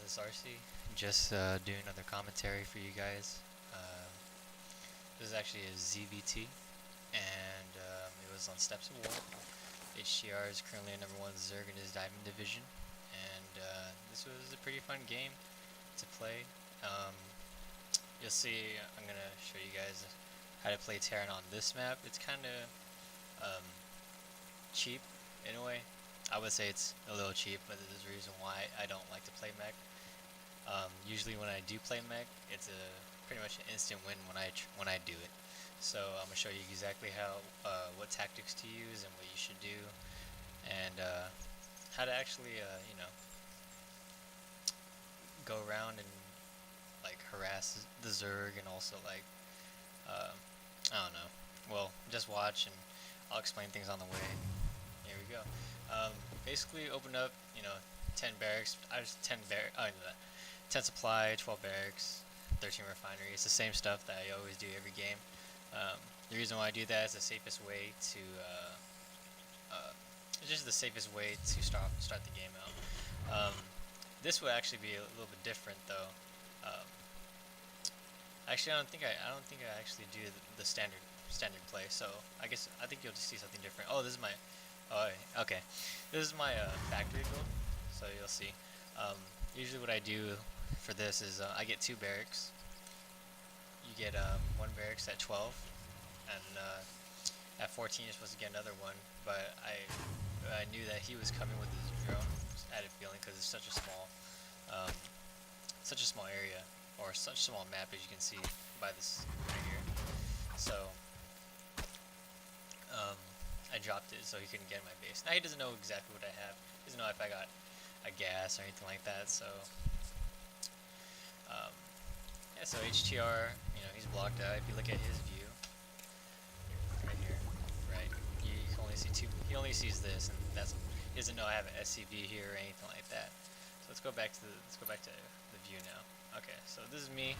this is RC. Just doing another commentary for you guys. This is actually a ZvT, and it was on Steps of War. HTR is currently a #1 Zerg in his diving division, and this was a pretty fun game to play. You'll see, I'm going to show you guys how to play Terran on this map. It's kind of cheap in a way. I would say it's a little cheap, but there's a reason why I don't like to play mech. Usually when I do play mech, it's pretty much an instant win when I do it. So I'm gonna show you exactly what tactics to use and what you should do, and how to actually go around and like harass the Zerg, and also like I don't know. Well, just watch and I'll explain things on the way. Here we go. Basically, open up, 10 barracks. 10 supply, 12 barracks, 13 refinery. It's the same stuff that I always do every game. The reason why I do that is the safest way to. It's just the safest way to start the game out. This would actually be a little bit different though. Actually, I don't think I actually do the standard play. So I think you'll just see something different. Oh, this is my. Oh, okay. This is my factory build, so you'll see. Usually what I do for this is I get 2 barracks. You get 1 barracks at 12, and at 14 you're supposed to get another one. But I knew that he was coming with his drone. I had a feeling because it's such a small area, or such a small map, as you can see by this right here. So I dropped it so he couldn't get in my base. Now he doesn't know exactly what I have. He doesn't know if I got a gas or anything like that. So yeah. So HTR, he's blocked out. If you look at his view, right here, right, you can only see 2. He only sees this, and he doesn't know I have an SCV here or anything like that. So let's go back to the view now. Okay, so this is me.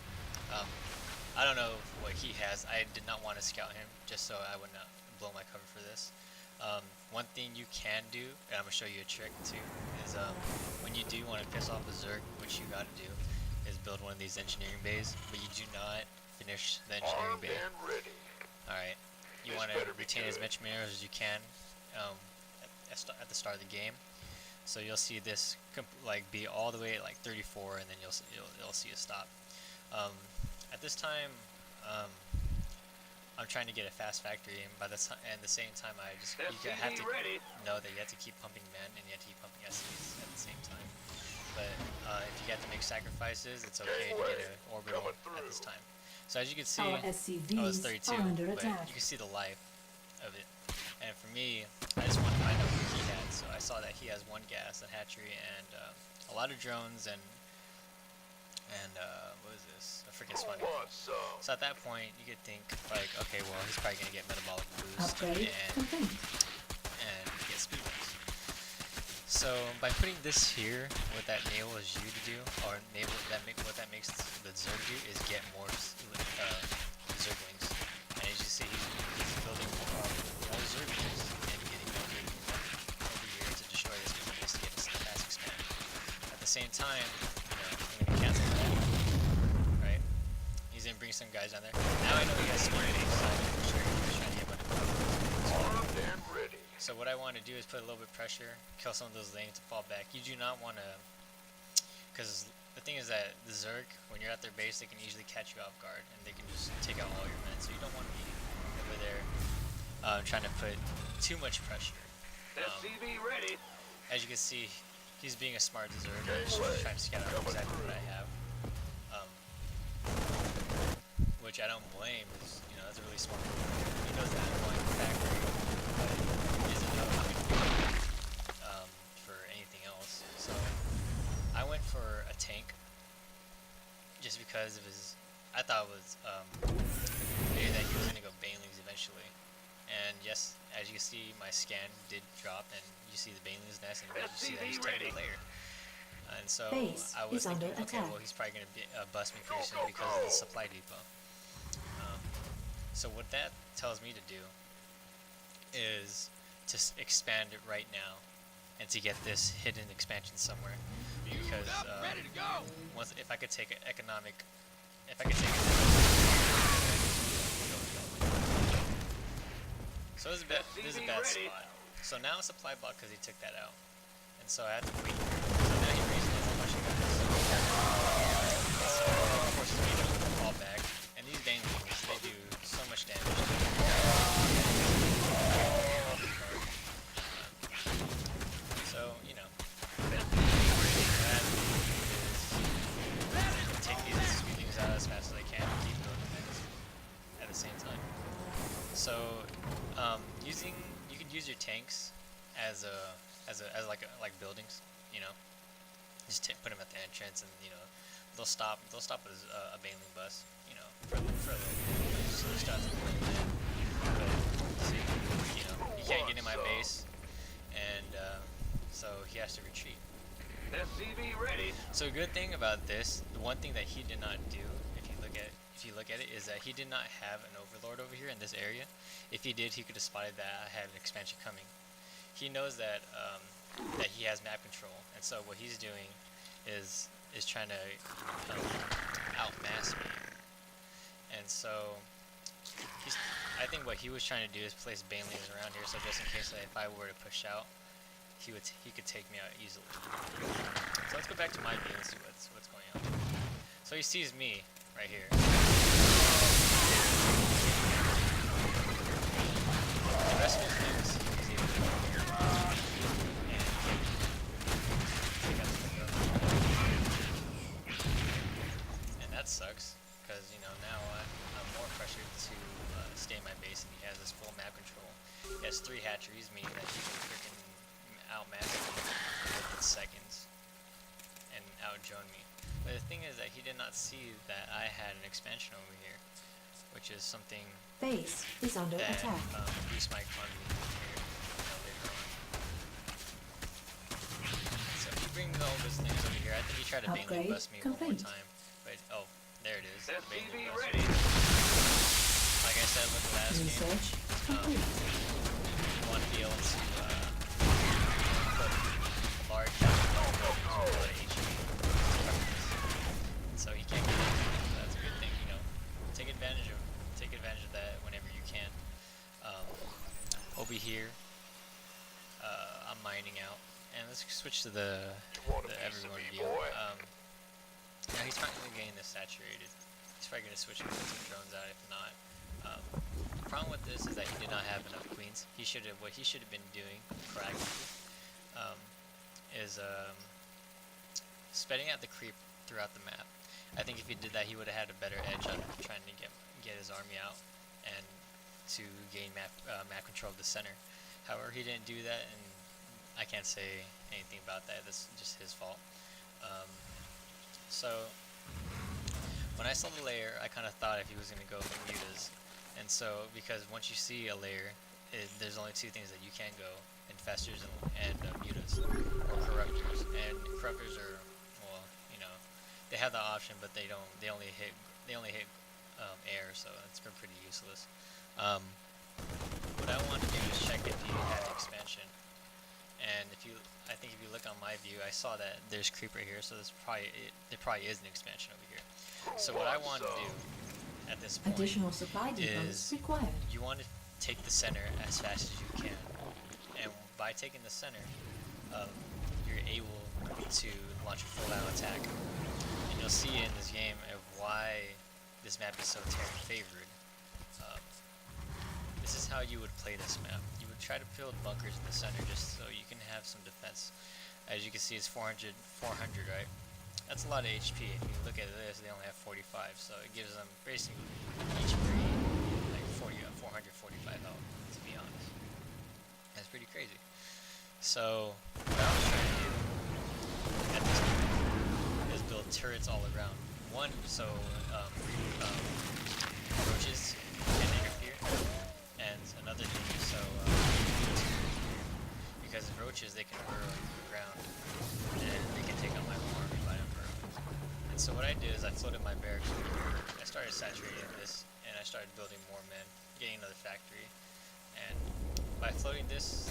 I don't know what he has. I did not want to scout him just so I would not blow my cover for this. One thing you can do, and I'm going to show you a trick too, is when you do want to piss off a Zerg, which you got to do, is build one of these engineering bays, but you do not finish the engineering bay. Alright, you want to retain as much minerals as you can at the start of the game. So you'll see this be all the way at like 34, and then you'll see it stop. At this time, I'm trying to get a fast factory, and at the same time, you have to know that you have to keep pumping men and you have to keep pumping SCs at the same time. But if you have to make sacrifices, it's okay to get an orbital at this time. So as you can see, it's 32, but you can see the life of it. And for me, I just want to find out what he had. So I saw that he has 1 gas, a hatchery, and a lot of drones, and what is this? A freaking Swanee. So at that point, you could think like, okay, well, he's probably gonna get metabolic boost and get speed boost. So by putting this here, what that enables you to do, or what that makes the Zerg do, is get more Zerglings. And as you see, he's building more Zerglings and getting more Zerglings over here to destroy this, because he needs to get a fast expand. At the same time, I'm gonna cancel that. Right? He's gonna bring some guys down there. Now I know he has speed boost, so I'm for sure he's trying to get money. So what I want to do is put a little bit of pressure, kill some of those lanes to fall back. You do not want to, because the thing is that the Zerg, when you're at their base, they can easily catch you off guard, and they can just take out all your men. So you don't want to be over there trying to put too much pressure. As you can see, he's being a smart Zerg, he's trying to scout out exactly what I have, which I don't blame. Because, that's a really smart move. He knows that I'm going to factory, but he doesn't know how many for anything else. So I went for a tank just because of his. I thought it was maybe that he was gonna go Banelings eventually. And yes, as you can see, my scan did drop, and you see the Banelings nest, and you see that he's taking a layer. And so I was thinking, okay, well, he's probably gonna bust me pretty soon because of the supply depot. So what that tells me to do is to expand it right now, and to get this hidden expansion somewhere. because once if I could take an economic, so this is a bad spot. So now supply block because he took that out, and so I have to wait. So now he raises a whole bunch of guys. So of course he made a fall back, and these banelings, they do so much damage. So you know, take these things out as fast as I can, and keep building things at the same time. So you could use your tanks as like buildings, you know. Just put them at the entrance, and you know they'll stop with a baneling bus, you know, for the so the stuff. But see, you know, he can't get in my base, and so he has to retreat. SCV ready. So a good thing about this, the one thing that he did not do, if you look at it, is that he did not have an overlord over here in this area. If he did, he could have spotted that I had an expansion coming. He knows that that he has map control, and so what he's doing is trying to outmass me. And so I think what he was trying to do is place banelings around here, so just in case that if I were to push out, he could take me out easily. So let's go back to my view and see what's going on. So he sees me right here. The rest of his things he's able to go here and take out the window. And that sucks, because you know now I'm more pressured to stay in my base, and he has this full map control. He has 3 hatcheries, meaning that he can freaking outmatch me within seconds and outdrone me. But the thing is that he did not see that I had an expansion over here, which is something base is under that attack. boosts my economy here, you know, later on. So he brings all those things over here. I think he tried to baneling bust me one more time, but oh, there it is. SCV ready. Like I said with the last game, you want to be able to put large buildings with a lot of HP. So he can't get it. That's a good thing, you know. Take advantage of that whenever you can. Over here, I'm mining out, and let's switch to the everyone view. Now he's finally getting this saturated. He's probably gonna switch some drones out if not. The problem with this is that he did not have enough queens. What he should have been doing proactively is spreading out the creep throughout the map. I think if he did that, he would have had a better edge on trying to get his army out and to gain map control of the center. However, he didn't do that, and I can't say anything about that. That's just his fault. So when I saw the layer, I kind of thought if he was going to go for mutas, and so because once you see a layer, there's only 2 things that you can go: infestors and mutas, or corruptors. And corruptors are, well, you know, they have the option, but they only hit air, so it's been pretty useless. What I want to do is check if you had expansion, and I think if you look on my view, I saw that there's creep right here, so there probably is an expansion over here. So what I want to do at this point Additional supply depots required. you want to take the center as fast as you can, and by taking the center, you're able to launch a full-out attack. And you'll see in this game of why this map is so Terran favored. This is how you would play this map. You would try to build bunkers in the center just so you can have some defense. As you can see, it's 400, right? That's a lot of HP. If you look at this, they only have 45, so it gives them basically each breed like 445 health, to be honest. That's pretty crazy. So what I was trying to do at this point is build turrets all around. One, so roaches can interfere, and another thing is so because roaches, they can burrow into the ground and they can take out my whole army by them burrowing. And so what I did is I floated my barracks over here. I started saturating this, and I started building more men, getting another factory. And by floating this,